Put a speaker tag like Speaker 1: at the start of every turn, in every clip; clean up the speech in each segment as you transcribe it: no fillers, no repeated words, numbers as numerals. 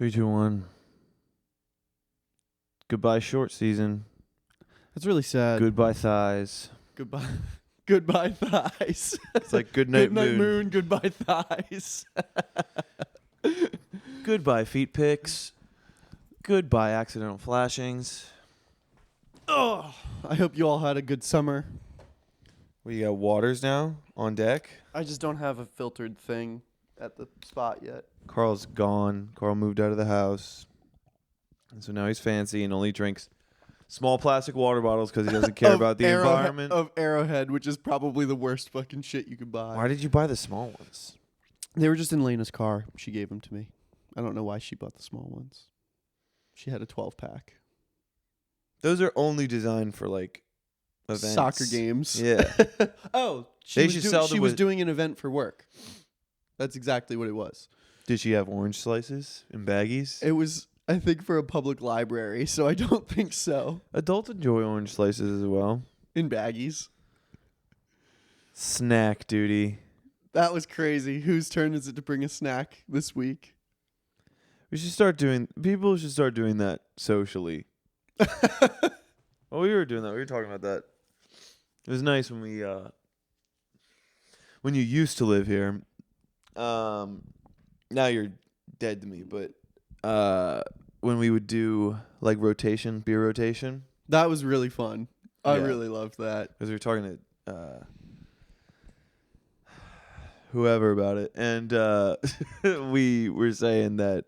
Speaker 1: Three, two, one. Goodbye, short season.
Speaker 2: That's really sad.
Speaker 1: Goodbye, thighs.
Speaker 2: Goodbye. Goodbye, thighs.
Speaker 1: It's like good night,
Speaker 2: Good night, moon. Goodbye, thighs.
Speaker 1: Goodbye, feet pics. Goodbye, accidental flashings.
Speaker 2: Oh, I hope you all had a good summer.
Speaker 1: We got waters now on deck.
Speaker 2: I just don't have a filtered thing at the spot yet.
Speaker 1: Carl's gone. Carl moved out of the house. And so now he's fancy and only drinks small plastic water bottles because he doesn't care about the environment.
Speaker 2: Of Arrowhead, which is probably the worst fucking shit you could buy.
Speaker 1: Why did you buy the small ones?
Speaker 2: They were just in Lena's car. She gave them to me. I don't know why she bought the small ones. She had a 12-pack.
Speaker 1: Those are only designed for like events.
Speaker 2: Soccer games.
Speaker 1: Yeah.
Speaker 2: Oh,
Speaker 1: They should sell them
Speaker 2: she was
Speaker 1: with-
Speaker 2: doing an event for work. That's exactly what it was.
Speaker 1: Did she have orange slices and baggies?
Speaker 2: It was, I think, for a public library, so I don't think so.
Speaker 1: Adults enjoy orange slices as well.
Speaker 2: In baggies.
Speaker 1: Snack duty.
Speaker 2: That was crazy. Whose turn is it to bring a snack this week?
Speaker 1: People should start doing that socially. Well, we were doing that. We were talking about that. It was nice when you used to live here. Now you're dead to me, but when we would do like beer rotation.
Speaker 2: That was really fun. I
Speaker 1: Yeah.
Speaker 2: really loved that.
Speaker 1: Because we were talking to whoever about it, and we were saying that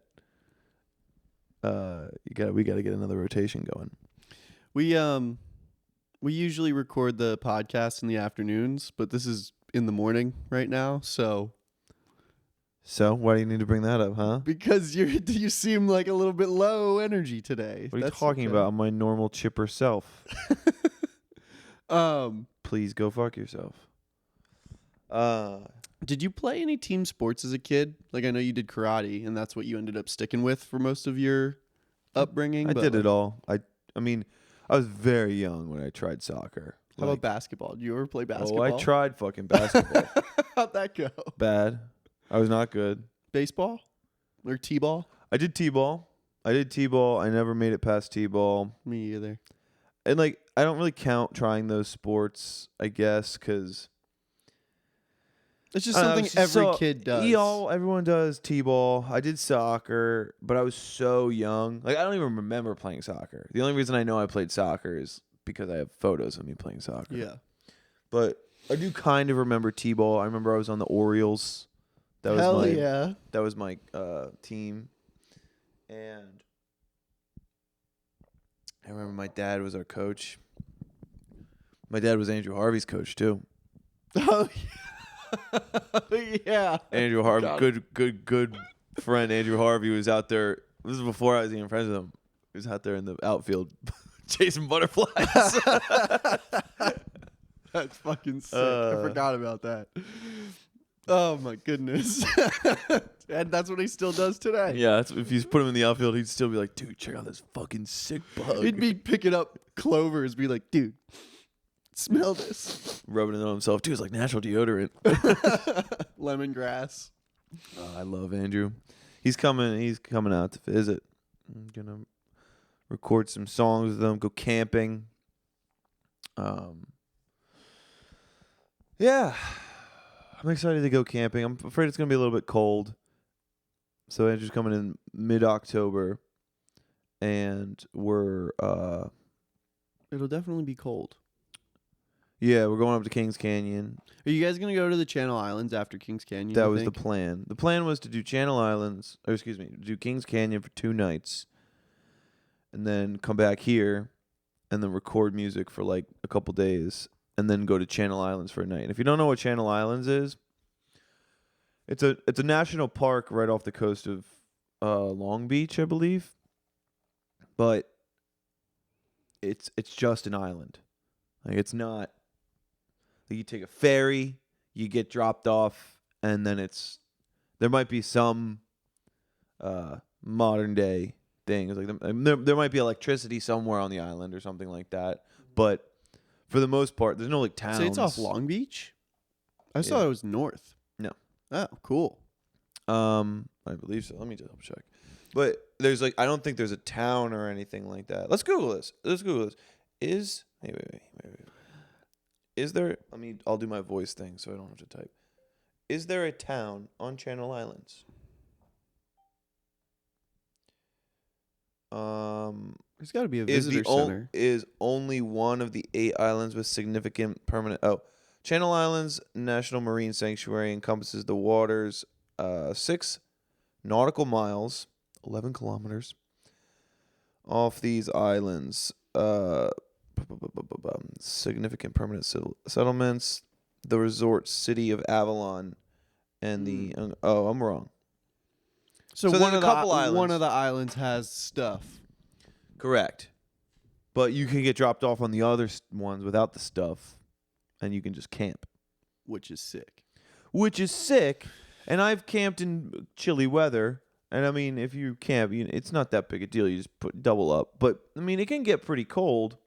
Speaker 1: we got to get another rotation going.
Speaker 2: We usually record the podcast in the afternoons, but this is in the morning right now, so
Speaker 1: Why do you need to bring that up, huh?
Speaker 2: because you seem like a little bit low energy today.
Speaker 1: What are you
Speaker 2: That's
Speaker 1: talking
Speaker 2: okay.
Speaker 1: about? I'm my normal chipper self. Please go fuck yourself.
Speaker 2: Did you play any team sports as a kid? Like, I know you did karate, and that's what you ended up sticking with for most of your upbringing.
Speaker 1: I did it all. I mean, I was very young when I tried soccer.
Speaker 2: How about basketball? Did you ever play basketball?
Speaker 1: Oh, I tried fucking basketball.
Speaker 2: How'd that go?
Speaker 1: Bad. I was not good.
Speaker 2: Baseball or t-ball?
Speaker 1: I did t-ball. I never made it past t-ball.
Speaker 2: Me either.
Speaker 1: And like, I don't really count trying those sports, I guess, because
Speaker 2: It's just something every kid does.
Speaker 1: Everyone does t-ball. I did soccer, but I was so young. Like, I don't even remember playing soccer. The only reason I know I played soccer is because I have photos of me playing soccer.
Speaker 2: Yeah.
Speaker 1: But I do kind of remember t-ball. I remember I was on the Orioles. That was my team. And I remember my dad was our coach. My dad was Andrew Harvey's coach too.
Speaker 2: Oh, yeah.
Speaker 1: Andrew Harvey, good friend Andrew Harvey was out there. This is before I was even friends with him. He was out there in the outfield chasing butterflies.
Speaker 2: That's fucking sick. I forgot about that. Oh, my goodness. And that's what he still does today.
Speaker 1: Yeah, if you put him in the outfield, he'd still be like, dude, check out this fucking sick bug.
Speaker 2: He'd be picking up clovers, be like, dude, smell this.
Speaker 1: Rubbing it on himself, too. It's like natural deodorant.
Speaker 2: Lemongrass.
Speaker 1: I love Andrew. He's coming out to visit. I'm going to record some songs with him, go camping. Yeah. I'm excited to go camping. I'm afraid it's going to be a little bit cold. So Andrew's coming in mid-October, and we're
Speaker 2: It'll definitely be cold.
Speaker 1: we're going up to Kings Canyon.
Speaker 2: Are you guys going to go to the Channel Islands after Kings Canyon?
Speaker 1: That was the plan. The plan was to do do Kings Canyon for 2 nights, and then come back here, and then record music for like a couple days, and then go to Channel Islands for a night. And if you don't know what Channel Islands is, it's a national park right off the coast of Long Beach, I believe. But it's just an island. Like, it's not like you take a ferry, you get dropped off, and then there might be some modern day things like there might be electricity somewhere on the island or something like that. But for the most part, there's no like towns.
Speaker 2: So it's off Long Beach? I thought it was north.
Speaker 1: No.
Speaker 2: Oh, cool.
Speaker 1: I believe so. Let me just double check. But there's like, I don't think there's a town or anything like that. Let's Google this. Wait. Is there, I'll do my voice thing so I don't have to type. Is there a town on Channel Islands?
Speaker 2: There's got to be a visitor center.
Speaker 1: Is only one of the 8 islands with significant permanent... Channel Islands National Marine Sanctuary encompasses the waters 6 nautical miles, 11 kilometers, off these islands. Significant permanent settlements, the resort city of Avalon, and the... I'm wrong.
Speaker 2: So one of the islands has stuff.
Speaker 1: Correct. But you can get dropped off on the other ones without the stuff, and you can just camp.
Speaker 2: Which is sick.
Speaker 1: And I've camped in chilly weather. And, if you camp, it's not that big a deal. You just double up. But, it can get pretty cold.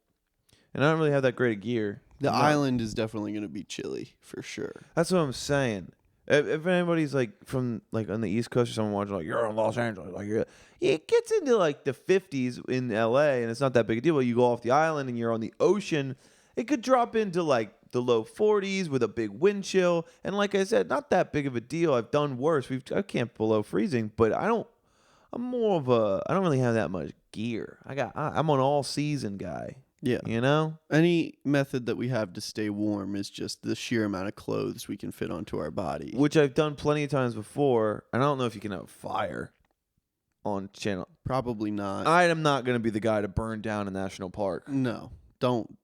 Speaker 1: And I don't really have that great of gear.
Speaker 2: The island is definitely going to be chilly, for sure.
Speaker 1: That's what I'm saying. If anybody's from on the East Coast or someone watching you're in Los Angeles, it gets into the 50s in LA and it's not that big a deal. But you go off the island and you're on the ocean, it could drop into the low 40s with a big wind chill. And like I said, not that big of a deal. I've done worse. I've camped below freezing, but I don't really have that much gear. I'm an all season guy.
Speaker 2: Yeah. Any method that we have to stay warm is just the sheer amount of clothes we can fit onto our body.
Speaker 1: Which I've done plenty of times before. And I don't know if you can have a fire on channel.
Speaker 2: Probably not.
Speaker 1: I am not going to be the guy to burn down a national park.
Speaker 2: No. Don't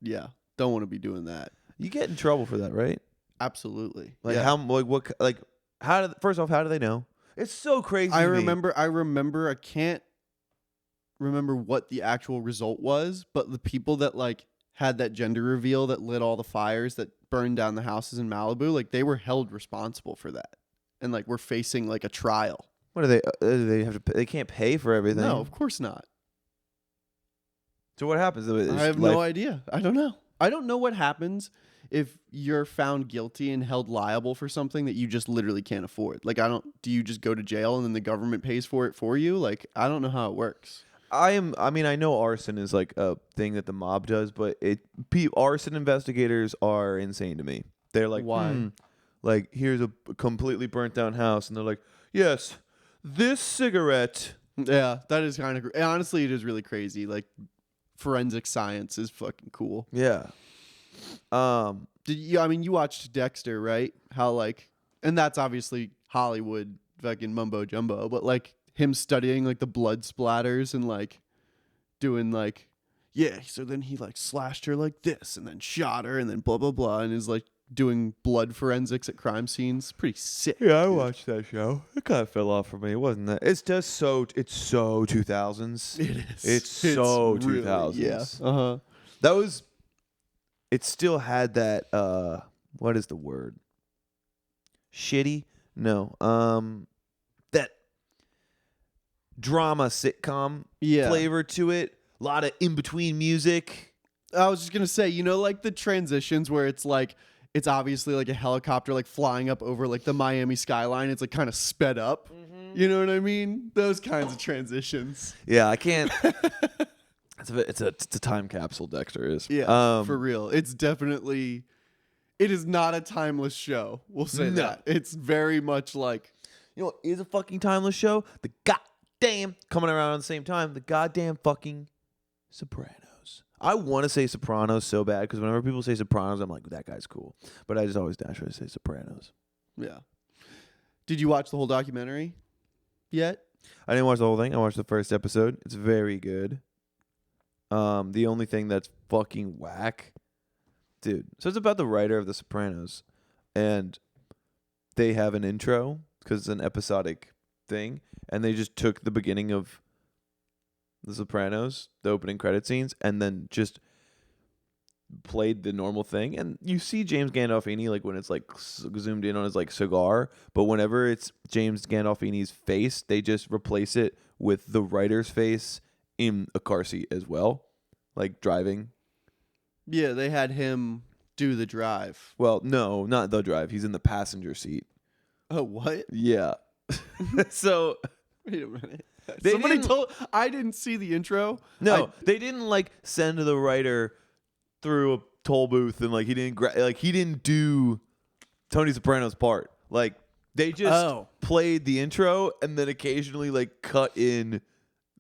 Speaker 2: want to be doing that.
Speaker 1: You get in trouble for that, right?
Speaker 2: Absolutely.
Speaker 1: First off, how do they know? It's so crazy.
Speaker 2: I remember I can't remember what the actual result was, but the people that had that gender reveal that lit all the fires that burned down the houses in Malibu, they were held responsible for that, and we're facing a trial.
Speaker 1: What do they have to pay? They can't pay for everything.
Speaker 2: No, of course not.
Speaker 1: So what happens?
Speaker 2: I have no idea. I don't know. I don't know what happens if you're found guilty and held liable for something that you just literally can't afford. Do you just go to jail and then the government pays for it for you? I don't know how it works.
Speaker 1: I know arson is a thing that the mob does, but arson investigators are insane to me. They're
Speaker 2: why?
Speaker 1: Here's a completely burnt down house, and they're yes, this cigarette.
Speaker 2: Yeah, that is kind of honestly, it is really crazy. Forensic science is fucking cool.
Speaker 1: Yeah.
Speaker 2: You watched Dexter, right? How and that's obviously Hollywood fucking mumbo jumbo, but him studying the blood splatters and doing so then he slashed her like this and then shot her and then blah blah blah and is doing blood forensics at crime scenes. Pretty sick.
Speaker 1: Yeah, I watched that show. It kind of fell off for me. It wasn't that. It's so 2000s.
Speaker 2: It is.
Speaker 1: It's so
Speaker 2: really,
Speaker 1: 2000s.
Speaker 2: Yeah.
Speaker 1: That was. It still had that. What is the word? Shitty? No. That drama sitcom flavor to it. A lot of in between music.
Speaker 2: I was just gonna say, the transitions where it's it's obviously a helicopter flying up over the Miami skyline. It's kind of sped up. Mm-hmm. You know what I mean? Those kinds of transitions.
Speaker 1: Yeah, I can't. It's a time capsule. Dexter is.
Speaker 2: Yeah, for real. It's definitely. It is not a timeless show. We'll say that. It's very much what
Speaker 1: is a fucking timeless show? The goddamn coming around at the same time. The goddamn fucking Sopranos. I want to say Sopranos so bad because whenever people say Sopranos, I'm like, that guy's cool. But I just always naturally say Sopranos.
Speaker 2: Yeah. Did you watch the whole documentary yet?
Speaker 1: I didn't watch the whole thing. I watched the first episode. It's very good. The only thing that's fucking whack, dude. So it's about the writer of The Sopranos, and they have an intro because it's an episodic thing, and they just took the beginning of The Sopranos, the opening credit scenes, and then just played the normal thing. And you see James Gandolfini when it's zoomed in on his cigar, but whenever it's James Gandolfini's face, they just replace it with the writer's face in a car seat as well, driving.
Speaker 2: Yeah, they had him do the drive.
Speaker 1: Well, no, not the drive. He's in the passenger seat.
Speaker 2: Oh, what?
Speaker 1: Yeah. So
Speaker 2: wait a minute. Somebody
Speaker 1: didn't-
Speaker 2: told. I didn't see the intro.
Speaker 1: No, they didn't like send the writer through a toll booth and like he didn't do Tony Soprano's part. Like they just played the intro and then occasionally like cut in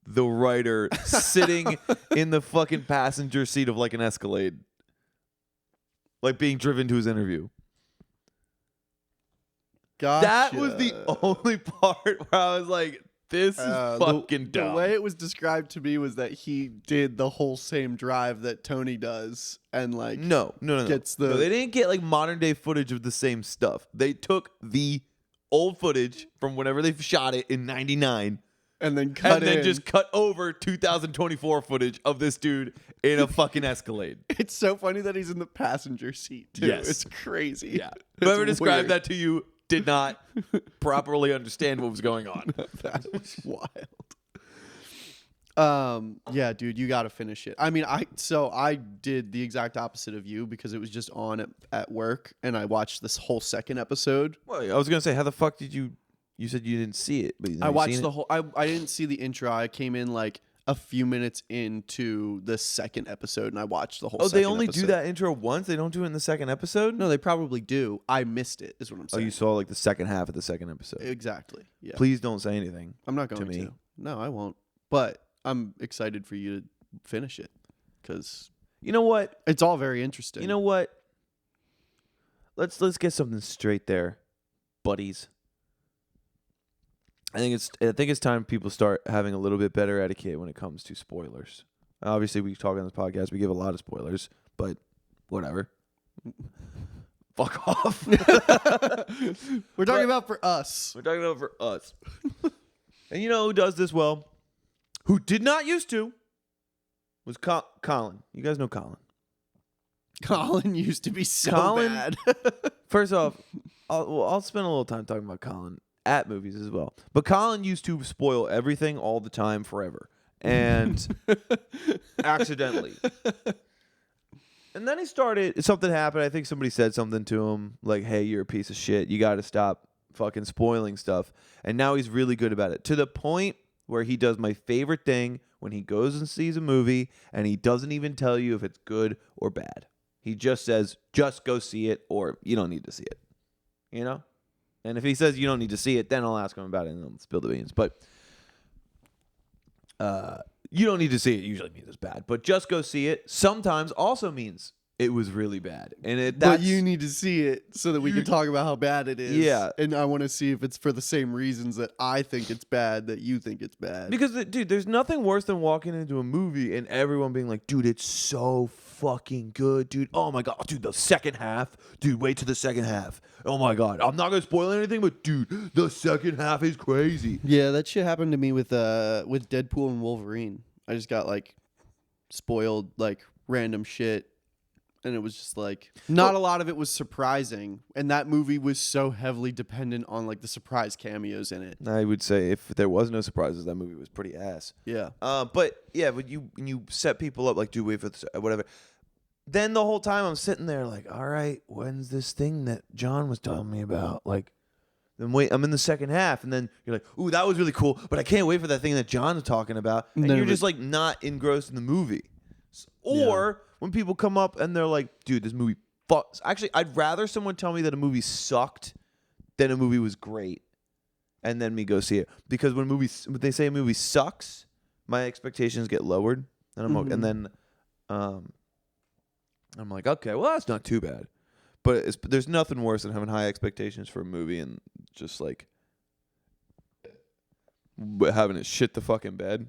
Speaker 1: the writer sitting in the fucking passenger seat of like an Escalade, like being driven to his interview.
Speaker 2: Gotcha.
Speaker 1: That was the only part where I was like, this is fucking dumb.
Speaker 2: The way it was described to me was that he did the whole same drive that Tony does, and like
Speaker 1: No.
Speaker 2: gets the.
Speaker 1: No, they didn't get like modern day footage of the same stuff. They took the old footage from whenever they shot it in '99,
Speaker 2: and then cut
Speaker 1: and then
Speaker 2: in.
Speaker 1: just cut over 2024 footage of this dude in a fucking Escalade.
Speaker 2: It's so funny that he's in the passenger seat too.
Speaker 1: Yes.
Speaker 2: It's crazy.
Speaker 1: Yeah,
Speaker 2: It's
Speaker 1: whoever described
Speaker 2: weird.
Speaker 1: that to you did not properly understand what was going on.
Speaker 2: That was wild. Yeah, dude, you got to finish it. I mean, I did the exact opposite of you because it was just on at work, and I watched this whole second episode.
Speaker 1: Well, I was gonna say, how the fuck did you? You said you didn't see it, but
Speaker 2: I watched the whole. I didn't see the intro. I came in like a few minutes into the second episode, and I watched the whole.
Speaker 1: Oh, they
Speaker 2: second
Speaker 1: only
Speaker 2: episode.
Speaker 1: do that intro once. They don't do it in the second episode.
Speaker 2: No, they probably do. I missed it. Is what I'm
Speaker 1: Oh,
Speaker 2: saying.
Speaker 1: you saw like the second half of the second episode.
Speaker 2: Exactly. Yeah.
Speaker 1: Please don't say anything.
Speaker 2: I'm not going
Speaker 1: me.
Speaker 2: to. No, I won't. But I'm excited for you to finish it because
Speaker 1: You know what?
Speaker 2: it's all very interesting.
Speaker 1: You know what? Let's get something straight there, buddies. I think it's time people start having a little bit better etiquette when it comes to spoilers. Obviously, we talk on this podcast. We give a lot of spoilers, but whatever. Fuck off.
Speaker 2: We're talking about for us.
Speaker 1: We're talking about for us. And you know who does this well? Who did not used to? Was Colin. You guys know Colin.
Speaker 2: Colin used to be so
Speaker 1: Colin-
Speaker 2: bad.
Speaker 1: First off, I'll spend a little time talking about Colin at movies as well. But Colin used to spoil everything all the time forever. And accidentally. And then something happened. I think somebody said something to him like, hey, you're a piece of shit. You got to stop fucking spoiling stuff. And now he's really good about it. To the point where he does my favorite thing when he goes and sees a movie and he doesn't even tell you if it's good or bad. He just says, just go see it or you don't need to see it. You know? And if he says you don't need to see it, then I'll ask him about it and I'll spill the beans. But you don't need to see it usually means it's bad. But just go see it sometimes also means it was really bad. And
Speaker 2: But you need to see it so that we can talk about how bad it is.
Speaker 1: Yeah.
Speaker 2: And I want to see if it's for the same reasons that I think it's bad that you think it's bad.
Speaker 1: Because, dude, there's nothing worse than walking into a movie and everyone being like, dude, it's so fucking good, dude. Oh, my God. Dude, the second half. Dude, wait till the second half. Oh, my God. I'm not going to spoil anything, but, dude, the second half is crazy.
Speaker 2: Yeah, that shit happened to me with Deadpool and Wolverine. I just got like spoiled like random shit. And it was just like not a lot of it was surprising, and that movie was so heavily dependent on like the surprise cameos in it.
Speaker 1: I would say if there was no surprises, that movie was pretty ass.
Speaker 2: Yeah,
Speaker 1: But yeah, when you set people up like, dude, wait for this, whatever. Then the whole time I'm sitting there like, all right, when's this thing that John was telling me about? Like, then wait, I'm in the second half, and then you're like, ooh, that was really cool, but I can't wait for that thing that John was talking about, and
Speaker 2: then
Speaker 1: you're
Speaker 2: it
Speaker 1: just
Speaker 2: was-
Speaker 1: like not engrossed in the movie. Or when people come up and they're like, dude, this movie fucks. Actually, I'd rather someone tell me that a movie sucked than a movie was great, and then me go see it. Because when they say a movie sucks, my expectations get lowered, and and then I'm like, okay, well that's not too bad. But there's nothing worse than having high expectations for a movie and just like having it shit the fucking bed.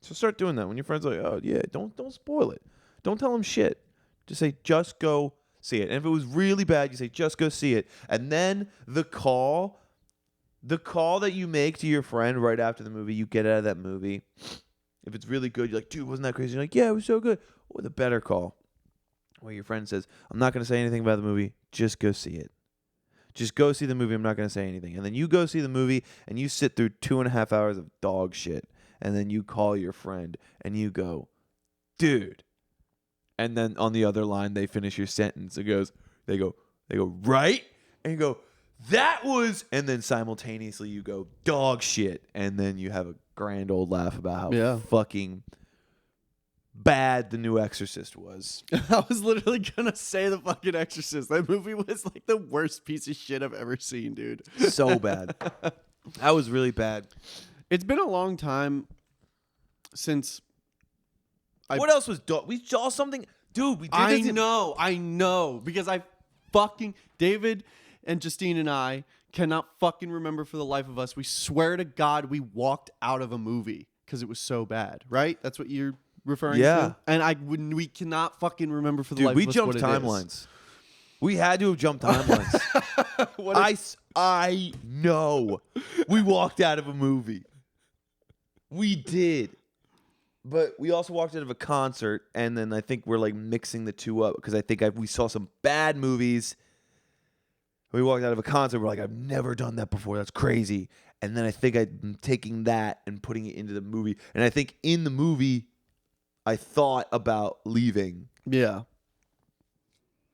Speaker 1: So start doing that when your friends are like, oh yeah, don't spoil it. Don't tell them shit. Just say, just go see it. And if it was really bad, you say, just go see it. And then the call that you make to your friend right after the movie, you get out of that movie. If it's really good, you're like, dude, wasn't that crazy? You're like, yeah, it was so good. Or the better call, where your friend says, I'm not going to say anything about the movie. Just go see it. Just go see the movie. I'm not going to say anything. And then you go see the movie, and you sit through 2.5 hours of dog shit. And then you call your friend, and you go, dude. And then on the other line, they finish your sentence. They go, right? And you go, that was, and then simultaneously you go dog shit, and then you have a grand old laugh about how fucking bad the new Exorcist was.
Speaker 2: I was literally gonna say the fucking Exorcist. That movie was like the worst piece of shit I've ever seen, dude.
Speaker 1: So bad. That was really bad.
Speaker 2: It's been a long time since.
Speaker 1: What else was we saw something, dude? We did
Speaker 2: I
Speaker 1: this
Speaker 2: know, because David and Justine and I cannot fucking remember for the life of us. We swear to God we walked out of a movie because it was so bad, right? That's what you're referring to? And we cannot fucking remember for the life of us
Speaker 1: we jumped timelines. We had to have jumped timelines. I know. We walked out of a movie. We did. But we also walked out of a concert, and then I think we're like mixing the two up because I think we saw some bad movies. We walked out of a concert, we're like, I've never done that before. That's crazy. And then I think I'm taking that and putting it into the movie. And I think in the movie, I thought about leaving.
Speaker 2: Yeah.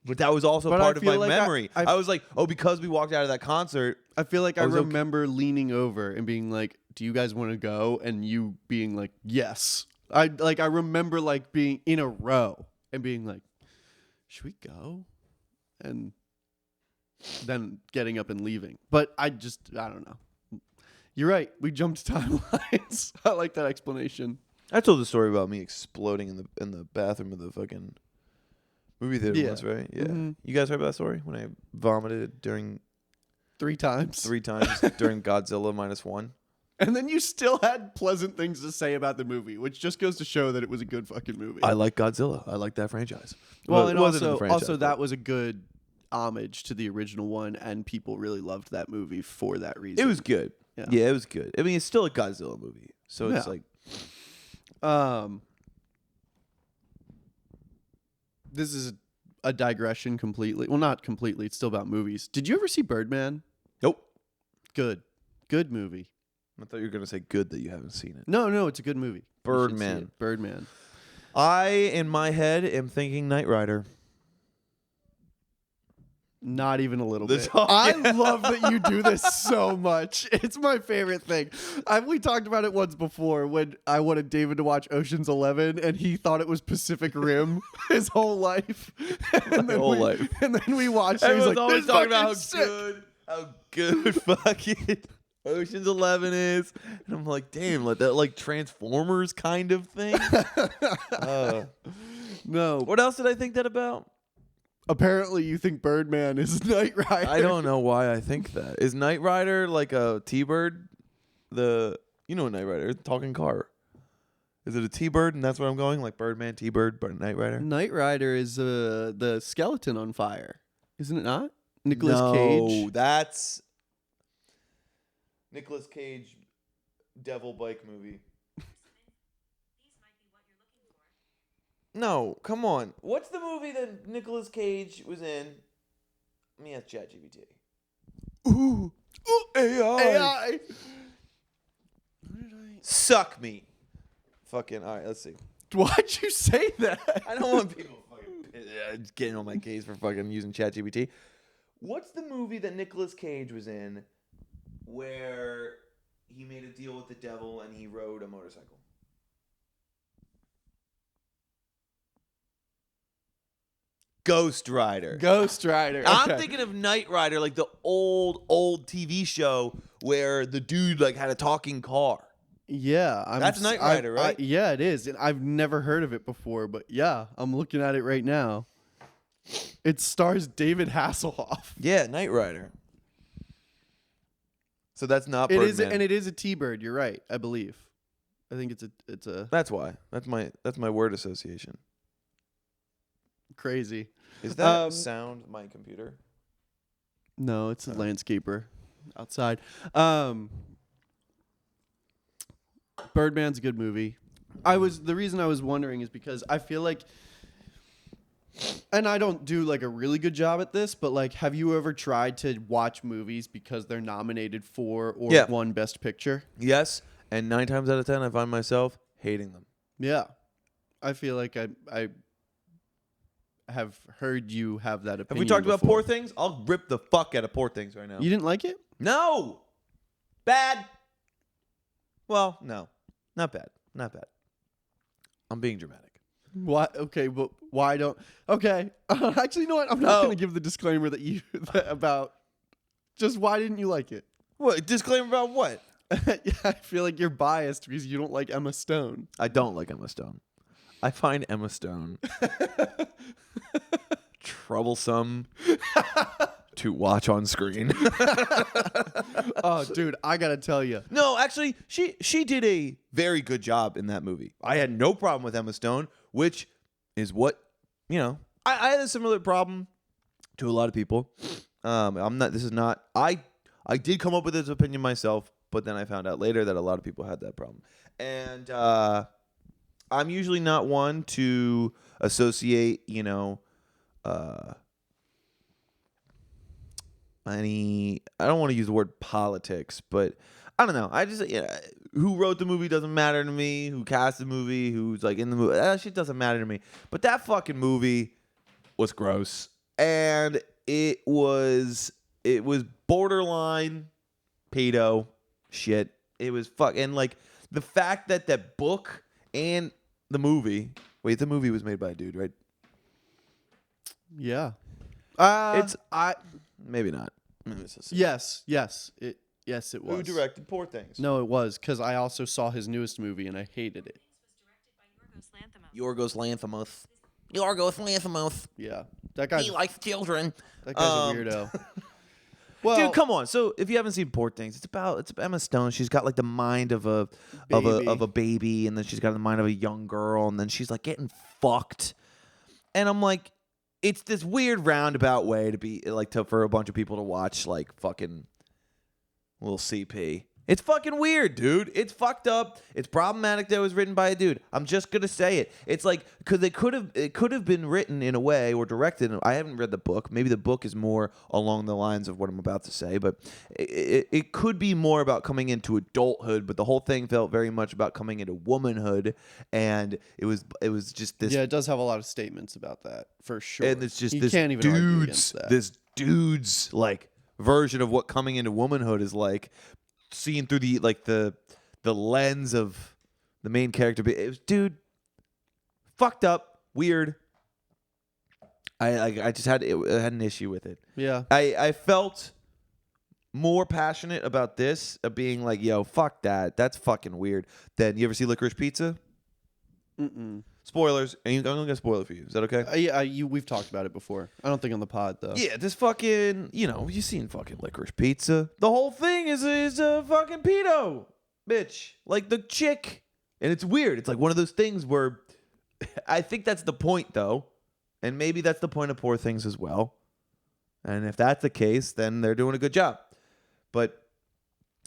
Speaker 1: But that was also part of my
Speaker 2: like
Speaker 1: memory. I was like, oh, because we walked out of that concert.
Speaker 2: I feel like I remember leaning over and being like, do you guys want to go? And you being like, yes. I remember like being in a row and being like, should we go? And then getting up and leaving. But I don't know. You're right. We jumped timelines. I like that explanation.
Speaker 1: I told the story about me exploding in the bathroom of the fucking movie theater once, right? Yeah. Mm-hmm. You guys heard about that story? When I vomited during
Speaker 2: 3 times
Speaker 1: during Godzilla -1.
Speaker 2: And then you still had pleasant things to say about the movie, which just goes to show that it was a good fucking movie.
Speaker 1: I like Godzilla. I like that franchise.
Speaker 2: Well, and also that was a good homage to the original one, and people really loved that movie for that reason.
Speaker 1: It was good. Yeah, it was good. I mean, it's still a Godzilla movie, so it's like,
Speaker 2: this is a digression completely. Well, not completely. It's still about movies. Did you ever see Birdman?
Speaker 1: Nope.
Speaker 2: Good movie.
Speaker 1: I thought you were gonna say good that you haven't seen it.
Speaker 2: No, it's a good movie.
Speaker 1: Birdman.
Speaker 2: Birdman.
Speaker 1: I, in my head, am thinking Knight Rider.
Speaker 2: Not even a little bit. I love that you do this so much. It's my favorite thing. We talked about it once before when I wanted David to watch Ocean's 11 and he thought it was Pacific Rim his whole life. And then we watched it.
Speaker 1: Everyone's
Speaker 2: like,
Speaker 1: always talking about how good fucking Ocean's 11 is. And I'm like, damn, like that like Transformers kind of thing.
Speaker 2: No.
Speaker 1: What else did I think that about?
Speaker 2: Apparently, you think Birdman is Knight Rider.
Speaker 1: I don't know why I think that. Is Knight Rider like a T-Bird? You know Knight Rider, talking car. Is it a T-Bird and that's where I'm going? Like Birdman, T-Bird, but Knight Rider?
Speaker 2: Knight Rider is the skeleton on fire. Isn't it not? Nicolas Cage?
Speaker 1: No, that's Nicolas Cage devil bike movie. No, come on. What's the movie that Nicolas Cage was in? Let me ask ChatGPT.
Speaker 2: Ooh, AI.
Speaker 1: Suck me. Fucking, all right, let's see.
Speaker 2: Why'd you say that?
Speaker 1: I don't want people fucking getting on my case for fucking using ChatGPT. What's the movie that Nicolas Cage was in where he made a deal with the devil and he rode a motorcycle? Ghost Rider.
Speaker 2: Okay.
Speaker 1: I'm thinking of Knight Rider, like the old TV show where the dude like had a talking car.
Speaker 2: Yeah,
Speaker 1: that's Knight Rider, right?
Speaker 2: Yeah, it is. And I've never heard of it before, but yeah, I'm looking at it right now. It stars David Hasselhoff.
Speaker 1: Yeah, Knight Rider. So that's not Birdman.
Speaker 2: And it is a T-Bird. You're right. I believe. I think it's a.
Speaker 1: That's why. That's my word association.
Speaker 2: Crazy.
Speaker 1: Is that sound my computer?
Speaker 2: No, it's a landscaper outside. Birdman's a good movie. The reason I was wondering is because I feel like, and I don't do like a really good job at this, but like, have you ever tried to watch movies because they're nominated for or won Best Picture?
Speaker 1: Yes, and 9 times out of 10, I find myself hating them.
Speaker 2: Yeah, I feel like I have heard you have that opinion.
Speaker 1: Have we talked about
Speaker 2: before.
Speaker 1: Poor Things? I'll rip the fuck out of Poor Things right now.
Speaker 2: You didn't like it?
Speaker 1: No! Bad. Well, no. Not bad. Not bad. I'm being dramatic.
Speaker 2: Why? Okay, but why don't? Okay, actually, you know what? I'm not going to give the disclaimer about. Just why didn't you like it?
Speaker 1: What? Disclaimer about what?
Speaker 2: I feel like you're biased because you don't like Emma Stone.
Speaker 1: I don't like Emma Stone. I find Emma Stone troublesome to watch on screen.
Speaker 2: Oh, dude, I gotta tell you.
Speaker 1: No, actually, she did a very good job in that movie. I had no problem with Emma Stone, which is what, I had a similar problem to a lot of people. I did come up with this opinion myself, but then I found out later that a lot of people had that problem. And I'm usually not one to associate, I don't want to use the word politics, but I don't know. I just, who wrote the movie doesn't matter to me. Who cast the movie, who's like in the movie, that shit doesn't matter to me. But that fucking movie was gross. And it was borderline pedo shit. It was and like the fact that that book and the movie, the movie was made by a dude, right?
Speaker 2: Yeah.
Speaker 1: Maybe not.
Speaker 2: Yes, it was.
Speaker 1: Who directed Poor Things?
Speaker 2: No, it was because I also saw his newest movie and I hated it.
Speaker 1: Yorgos Lanthimos. Yorgos Lanthimos.
Speaker 2: Yeah, that guy.
Speaker 1: He likes children.
Speaker 2: That guy's a weirdo. Well,
Speaker 1: dude, come on. So if you haven't seen Poor Things, it's Emma Stone. She's got like the mind of a baby, and then she's got the mind of a young girl, and then she's like getting fucked. And I'm like, it's this weird roundabout way to be like for a bunch of people to watch like fucking little CP. It's fucking weird, dude. It's fucked up. It's problematic that it was written by a dude. I'm just gonna say it. It's like because it could have been written in a way or directed. I haven't read the book. Maybe the book is more along the lines of what I'm about to say, but it could be more about coming into adulthood. But the whole thing felt very much about coming into womanhood, and it was just this.
Speaker 2: Yeah, it does have a lot of statements about that for sure.
Speaker 1: And it's just
Speaker 2: you
Speaker 1: this
Speaker 2: can't even argue against that.
Speaker 1: This dude's like version of what coming into womanhood is like. Seen through the lens of the main character, it was, dude, fucked up, weird. I just had an issue with it.
Speaker 2: Yeah,
Speaker 1: I felt more passionate about this of being like, yo, fuck that, that's fucking weird. Than you ever see Licorice Pizza?
Speaker 2: Mm-mm.
Speaker 1: Spoilers. I'm gonna spoil it for you. Is that okay?
Speaker 2: Yeah, we've talked about it before. I don't think on the pod though.
Speaker 1: Yeah, this fucking, you've seen fucking Licorice Pizza. The whole thing is a fucking pedo, bitch. Like the chick, and it's weird. It's like one of those things where I think that's the point though, and maybe that's the point of Poor Things as well. And if that's the case, then they're doing a good job. But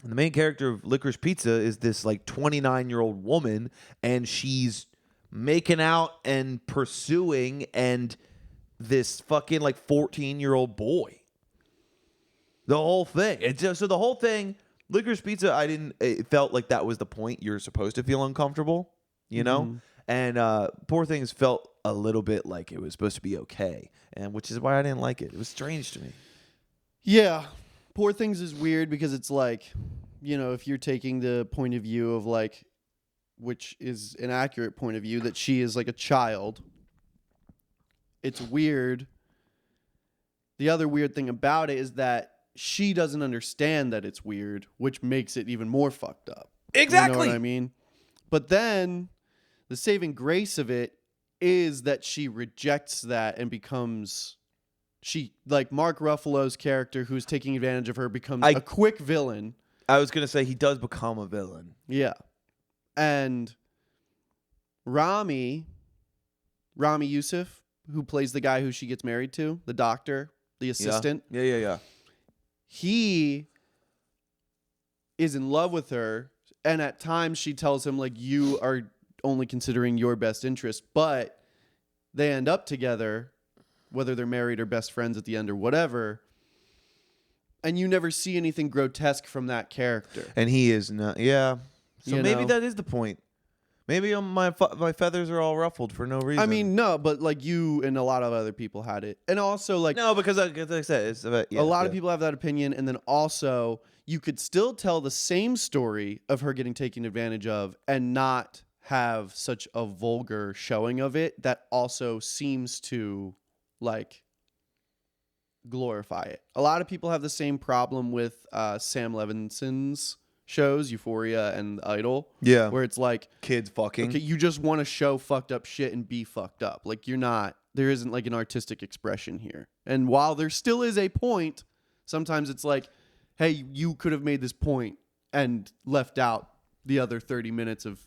Speaker 1: the main character of Licorice Pizza is this like 29-year-old woman, and she's making out and pursuing and this fucking like 14-year-old boy. The whole thing. So the whole thing, Licorice Pizza, it felt like that was the point. You're supposed to feel uncomfortable, know? And Poor Things felt a little bit like it was supposed to be okay, and which is why I didn't like it. It was strange to me.
Speaker 2: Yeah. Poor Things is weird because it's like, if you're taking the point of view of like, which is an accurate point of view, that she is like a child. It's weird. The other weird thing about it is that she doesn't understand that it's weird, which makes it even more fucked up.
Speaker 1: Exactly.
Speaker 2: You know what I mean? But then the saving grace of it is that she rejects that and becomes... like Mark Ruffalo's character who's taking advantage of her becomes a quick villain.
Speaker 1: I was going to say he does become a villain.
Speaker 2: Yeah. And Rami Youssef, who plays the guy who she gets married to, the doctor, the assistant.
Speaker 1: Yeah.
Speaker 2: He is in love with her. And at times she tells him, like, you are only considering your best interest. But they end up together, whether they're married or best friends at the end or whatever. And you never see anything grotesque from that character.
Speaker 1: And he is not. Yeah. So maybe that is the point. Maybe my feathers are all ruffled for no reason.
Speaker 2: I mean, no, but like you and a lot of other people had it, and also like
Speaker 1: no, because like I said, it's about,
Speaker 2: a lot of people have that opinion, and then also you could still tell the same story of her getting taken advantage of and not have such a vulgar showing of it that also seems to like glorify it. A lot of people have the same problem with Sam Levinson's shows, Euphoria and Idol,
Speaker 1: Yeah.
Speaker 2: where it's like
Speaker 1: Kids fucking.
Speaker 2: okay, you just want to show fucked up shit and be fucked up. Like there isn't like an artistic expression here. And while there still is a point, sometimes it's like, hey, you could have made this point and left out the other 30 minutes of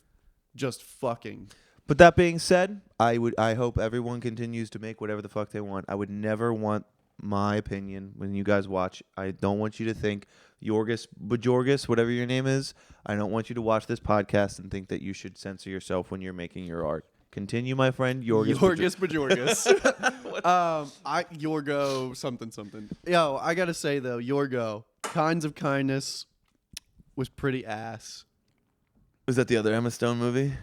Speaker 2: just fucking.
Speaker 1: But that being said, I hope everyone continues to make whatever the fuck they want. I would never want my opinion when you guys watch. I don't want you to think Bajorgis, whatever your name is. I don't want you to watch this podcast and think that you should censor yourself when you're making your art. Continue, my friend.
Speaker 2: Bajorgis. Yorgo something. Yo, I gotta say though, Yorgo, Kinds of Kindness was pretty ass.
Speaker 1: Was that the other Emma Stone movie?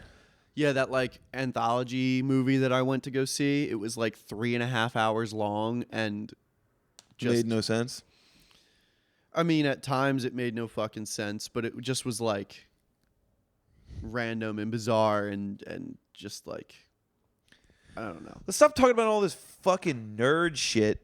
Speaker 2: Yeah, that like anthology movie that I went to go see. It was like 3.5 hours long and just
Speaker 1: Made no sense.
Speaker 2: I mean, at times it made no fucking sense, but it just was like random and bizarre and just like I don't know.
Speaker 1: Let's stop talking about all this fucking nerd shit.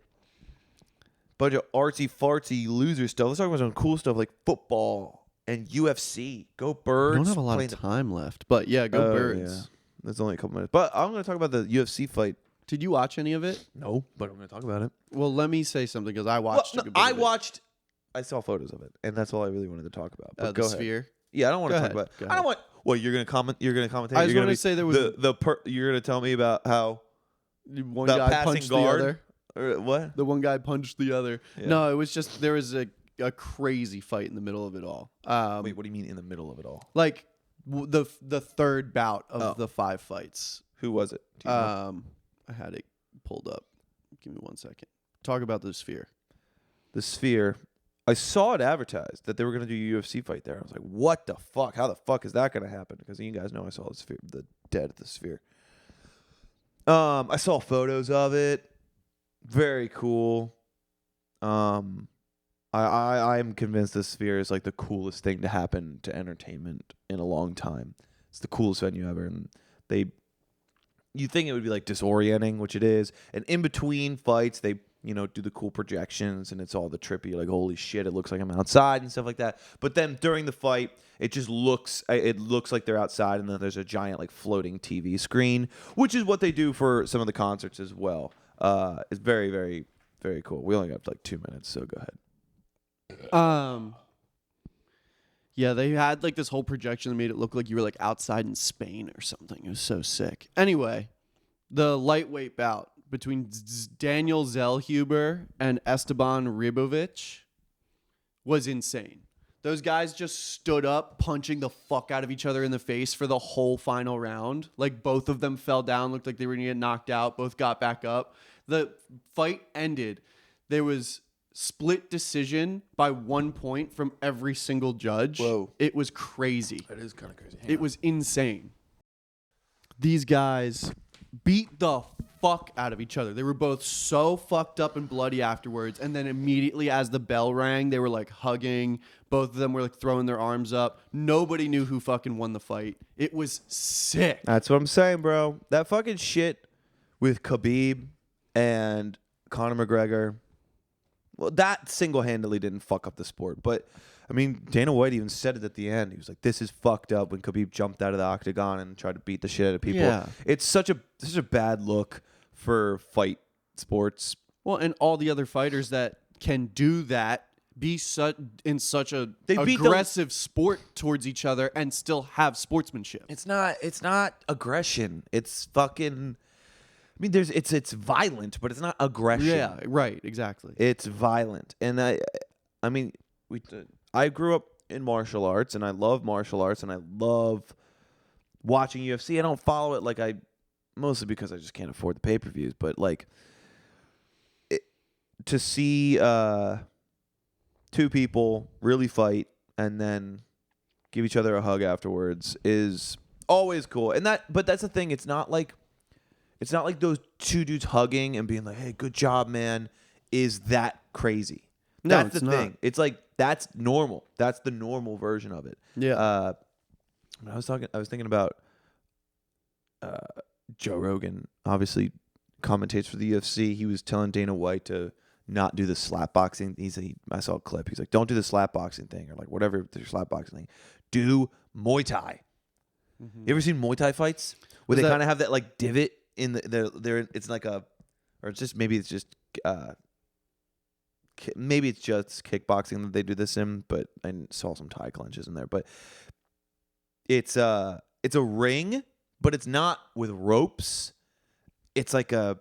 Speaker 1: Bunch of artsy fartsy loser stuff. Let's talk about some cool stuff like football and UFC. Go Birds.
Speaker 2: I don't have a lot of time left, but yeah, go Birds.
Speaker 1: Yeah. There's only a couple minutes. But I'm going to talk about the UFC fight.
Speaker 2: Did you watch any of it?
Speaker 1: No, but I'm going to talk about it.
Speaker 2: Well, let me say something because I watched.
Speaker 1: I saw photos of it, and that's all I really wanted to talk about. But
Speaker 2: the
Speaker 1: go ahead.
Speaker 2: Sphere.
Speaker 1: Yeah, I don't want
Speaker 2: Go
Speaker 1: to talk
Speaker 2: ahead.
Speaker 1: about.
Speaker 2: Go
Speaker 1: I don't want. Well, you're going to comment. You're going to commentate.
Speaker 2: I just
Speaker 1: You're
Speaker 2: want
Speaker 1: gonna
Speaker 2: to say there was
Speaker 1: you're going to tell me about how
Speaker 2: one
Speaker 1: the
Speaker 2: guy
Speaker 1: passing
Speaker 2: punched
Speaker 1: guard
Speaker 2: the other.
Speaker 1: or what?
Speaker 2: The one guy punched the other.
Speaker 1: Yeah.
Speaker 2: No, it was just there was a crazy fight in the middle of it all.
Speaker 1: Wait, what do you mean in the middle of it all?
Speaker 2: Like the third bout of the 5 fights.
Speaker 1: Who was it? Do you know?
Speaker 2: I had it pulled up. Give me 1 second. Talk about the Sphere.
Speaker 1: The Sphere. I saw it advertised that they were going to do a UFC fight there. I was like, what the fuck? How the fuck is that going to happen? Because you guys know I saw the Sphere, the dead at the Sphere. I saw photos of it. Very cool. I'm convinced the Sphere is like the coolest thing to happen to entertainment in a long time. It's the coolest venue ever, and you think it would be like disorienting, which it is. And in between fights, they do the cool projections, and it's all the trippy, like, holy shit, it looks like I'm outside and stuff like that. But then during the fight, it just looks like they're outside, and then there's a giant like floating TV screen, which is what they do for some of the concerts as well. It's very, very, very cool. We only got like 2 minutes, so go ahead.
Speaker 2: Yeah, they had like this whole projection that made it look like you were like outside in Spain or something. It was so sick. Anyway, the lightweight bout between Daniel Zellhuber and Esteban Ribovic was insane. Those guys just stood up, punching the fuck out of each other in the face for the whole final round. Like both of them fell down, looked like they were going to get knocked out. Both got back up. The fight ended. There was split decision by 1 point from every single judge.
Speaker 1: Whoa.
Speaker 2: It was crazy.
Speaker 1: That is kind of crazy.
Speaker 2: It was insane. These guys beat the fuck out of each other. They were both so fucked up and bloody afterwards. And then immediately as the bell rang, they were like hugging. Both of them were like throwing their arms up. Nobody knew who fucking won the fight. It was sick.
Speaker 1: That's what I'm saying, bro. That fucking shit with Khabib and Conor McGregor. Well, that single-handedly didn't fuck up the sport. But, I mean, Dana White even said it at the end. He was like, this is fucked up when Khabib jumped out of the octagon and tried to beat the shit out of people.
Speaker 2: Yeah.
Speaker 1: It's such a bad look for fight sports.
Speaker 2: Well, and all the other fighters that can do that be in such a aggressive sport towards each other and still have sportsmanship.
Speaker 1: It's not aggression. It's fucking... I mean, it's violent, but it's not aggression.
Speaker 2: Yeah, right, exactly.
Speaker 1: It's violent, and I grew up in martial arts, and I love martial arts, and I love watching UFC. I don't follow it mostly because I just can't afford the pay-per-views. But to see 2 people really fight and then give each other a hug afterwards is Always cool. But that's the thing. It's not like those two dudes hugging and being like, "Hey, good job, man." Is that crazy?
Speaker 2: No,
Speaker 1: That's
Speaker 2: it's
Speaker 1: the
Speaker 2: not.
Speaker 1: thing. It's like that's normal. That's the normal version of it.
Speaker 2: Yeah.
Speaker 1: When I was thinking about Joe Rogan. Obviously, commentates for the UFC. He was telling Dana White to not do the slap boxing. I saw a clip. He's like, "Don't do the slap boxing thing," or like whatever the slap boxing thing. Do Muay Thai. You ever seen Muay Thai fights where they kind of have that like divot in the it's like a, or it's just maybe it's just kickboxing that they do this in, but I saw some Thai clenches in there. But it's a ring, but it's not with ropes. It's like the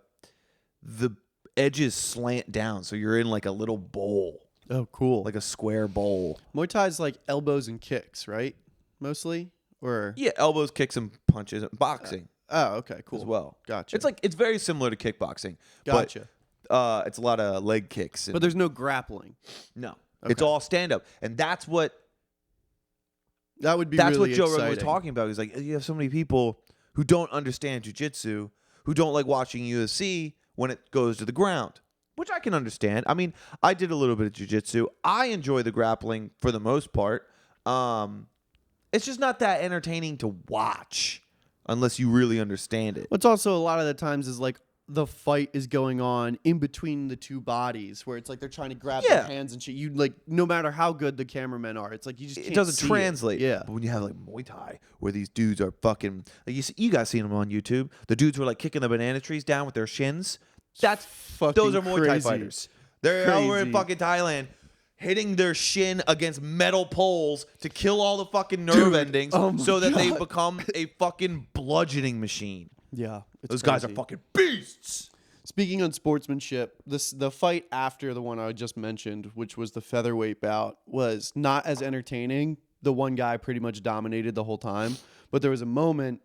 Speaker 1: edges slant down, so you're in like a little bowl,
Speaker 2: Oh, cool.
Speaker 1: like a square bowl.
Speaker 2: Muay Thai's like elbows and kicks, right? Mostly, or
Speaker 1: Yeah, elbows, kicks, and punches. Boxing
Speaker 2: oh, okay, cool.
Speaker 1: as well.
Speaker 2: Gotcha.
Speaker 1: It's very similar to kickboxing.
Speaker 2: Gotcha.
Speaker 1: But it's a lot of leg kicks.
Speaker 2: But there's no grappling.
Speaker 1: No,
Speaker 2: Okay.
Speaker 1: it's all stand up, and that's what
Speaker 2: That would be
Speaker 1: Joe
Speaker 2: really
Speaker 1: Rogan was
Speaker 2: exciting.
Speaker 1: talking about. He's like, you have so many people who don't understand jiu-jitsu, who don't like watching UFC when it goes to the ground, which I can understand. I mean, I did a little bit of jiu-jitsu. I enjoy the grappling for the most part. It's just not that entertaining to watch unless you really understand it.
Speaker 2: What's also a lot of the times is like the fight is going on in between the two bodies, where it's like they're trying to grab their hands and shit. You like, no matter how good the cameramen are, it's like you just can't
Speaker 1: It doesn't
Speaker 2: see
Speaker 1: translate.
Speaker 2: It. Yeah.
Speaker 1: But when you have like Muay Thai, where these dudes are fucking, like you guys seen them on YouTube. The dudes who are like kicking the banana trees down with their shins. Those are Muay Thai
Speaker 2: crazy.
Speaker 1: fighters. They're over in fucking Thailand, hitting their shin against metal poles to kill all the fucking nerve endings, so that they become a fucking bludgeoning machine.
Speaker 2: Yeah.
Speaker 1: Those guys are fucking beasts.
Speaker 2: Speaking on sportsmanship, the fight after the one I just mentioned, which was the featherweight bout, was not as entertaining. The one guy pretty much dominated the whole time, but there was a moment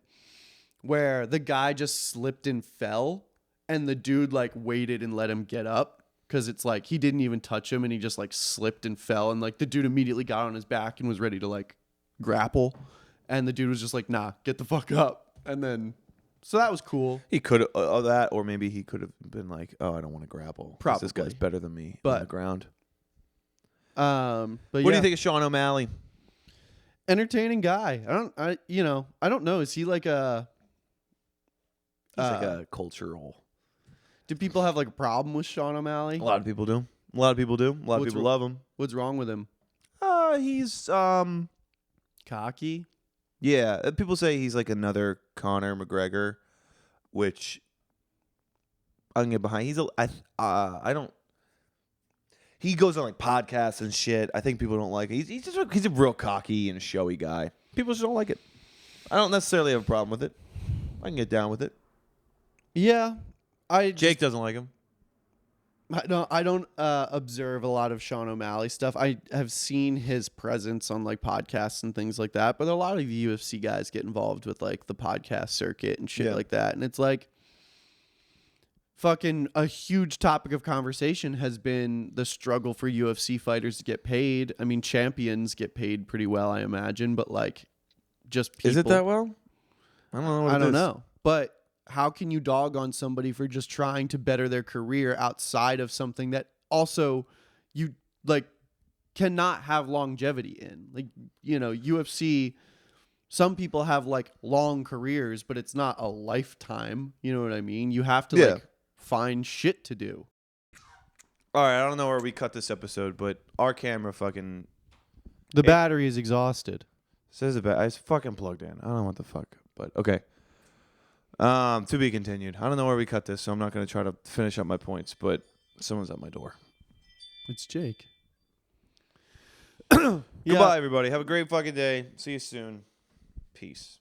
Speaker 2: where the guy just slipped and fell, and the dude like waited and let him get up, because it's like he didn't even touch him, and he just like slipped and fell, and like the dude immediately got on his back and was ready to like grapple, and the dude was just like, "Nah, get the fuck up," and then. So that was cool.
Speaker 1: He could have that, or maybe he could have been like, "Oh, I don't want to grapple. 'Cause
Speaker 2: Probably.
Speaker 1: This guy's better than me
Speaker 2: But-
Speaker 1: on the ground."
Speaker 2: But
Speaker 1: What do you think of Sean O'Malley?
Speaker 2: Entertaining guy. I don't know. Is he like a?
Speaker 1: He's like a cultural.
Speaker 2: Do people have like a problem with Sean O'Malley?
Speaker 1: A lot of people do. A lot of people love him.
Speaker 2: What's wrong with him?
Speaker 1: He's
Speaker 2: Cocky.
Speaker 1: yeah. People say he's like another Conor McGregor, which I can get behind. I don't. He goes on like podcasts and shit. I think people don't like it. He's a real cocky and showy guy. People just don't like it. I don't necessarily have a problem with it. I can get down with it.
Speaker 2: Yeah,
Speaker 1: Jake doesn't like him.
Speaker 2: I don't observe a lot of Sean O'Malley stuff. I have seen his presence on like podcasts and things like that, but a lot of UFC guys get involved with like the podcast circuit and shit like that, and it's like fucking a huge topic of conversation has been the struggle for UFC fighters to get paid. I mean, champions get paid pretty well, I imagine, but like just people.
Speaker 1: Is it that well? I don't know.
Speaker 2: I don't know, but how can you dog on somebody for just trying to better their career outside of something that also you like cannot have longevity in? Like, UFC, some people have like long careers, but it's not a lifetime. You know what I mean? You have to like find shit to do.
Speaker 1: All right, I don't know where we cut this episode, but our camera fucking
Speaker 2: The battery is exhausted.
Speaker 1: says it's fucking plugged in. I don't know what the fuck, but okay. To be continued. I don't know where we cut this, so I'm not going to try to finish up my points, but someone's at my door.
Speaker 2: It's Jake.
Speaker 1: Goodbye, everybody. Have a great fucking day. See you soon. Peace.